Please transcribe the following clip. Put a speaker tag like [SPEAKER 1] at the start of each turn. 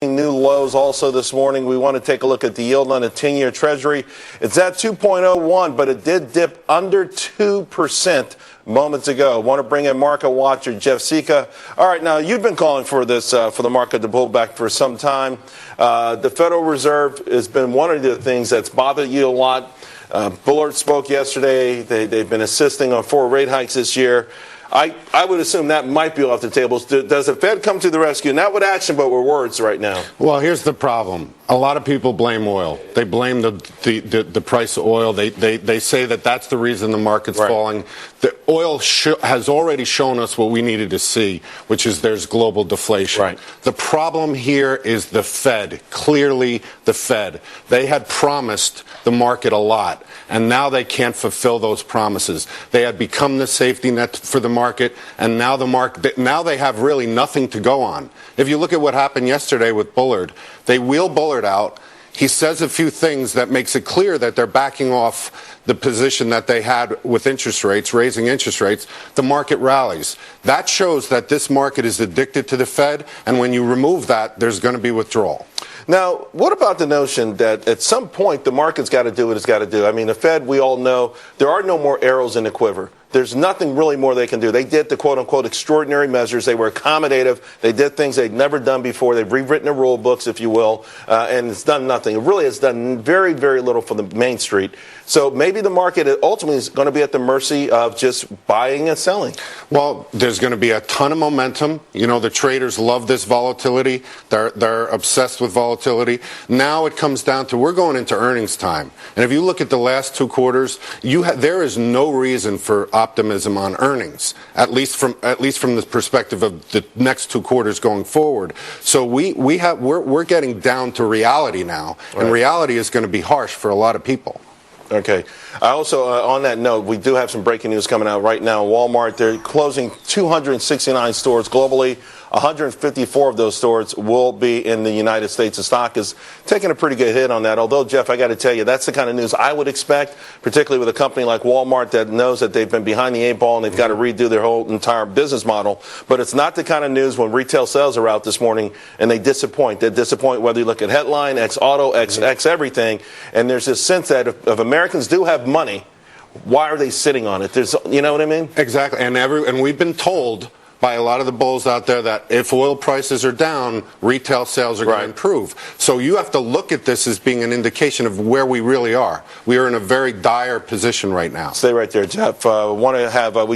[SPEAKER 1] New lows also this morning. We want to take a look at the yield on a 10-year Treasury. It's at 2.01, but it did dip under 2% moments ago. I want to bring in market watcher Jeff Sica. All right, now you've been calling for this for the market to pull back for some time. The Federal Reserve has been one of the things that's bothered you a lot. Bullard spoke yesterday. They've been insisting on 4 rate hikes this year. I would assume that might be off the tables. Does the Fed come to the rescue? Not with action, but with words right now.
[SPEAKER 2] Well, here's the problem. A lot of people blame oil. They blame the price of oil. They say that that's the reason the market's falling. The oil has already shown us what we needed to see, which is there's global deflation. Right. The problem here is the Fed. Clearly, the Fed. They had promised the market a lot, and now they can't fulfill those promises. They had become the safety net for the market, and now now they have really nothing to go on. If you look at what happened yesterday with Bullard, they wheel Bullard out. He says a few things that makes it clear that they're backing off the position that they had with interest rates, raising interest rates. The market rallies. That shows that this market is addicted to the Fed, and when you remove that, there's going to be withdrawal.
[SPEAKER 1] Now, what about the notion that at some point the market's got to do what it's got to do? I mean, the Fed, we all know, there are no more arrows in the quiver. There's nothing really more they can do. They did the quote-unquote extraordinary measures. They were accommodative. They did things they'd never done before. They've rewritten the rule books, if you will, and it's done nothing. It really has done very, very little for the Main Street. So maybe the market ultimately is going to be at the mercy of just buying and selling. Well,
[SPEAKER 2] there's going to be a ton of momentum. You know, the traders love this volatility. They're obsessed with volatility. Now it comes down to we're going into earnings time. And if you look at the last 2 quarters, there is no reason for optimism on earnings, at least from the perspective of the next 2 quarters going forward. So we're getting down to reality now, and reality is going to be harsh for a lot of people.
[SPEAKER 1] Okay. I also, on that note, we do have some breaking news coming out right now. Wal-mart, they're closing 269 stores globally. 154 of those stores will be in the United States. The stock is taking a pretty good hit on that. Although, Jeff, I got to tell you, that's the kind of news I would expect, particularly with a company like Wal-mart that knows that they've been behind the 8 ball and they've got to redo their whole entire business model. But it's not the kind of news when retail sales are out this morning and they disappoint. They disappoint whether you look at headline, X-auto, X everything. And there's this sense that if Americans do have money, why are they sitting on it? You know what I mean?
[SPEAKER 2] Exactly. And we've been told by a lot of the bulls out there that if oil prices are down, retail sales are going to improve. So you have to look at this as being an indication of where we really are. We are in a very dire position right now.
[SPEAKER 1] Stay right there, Jeff. Want to have we do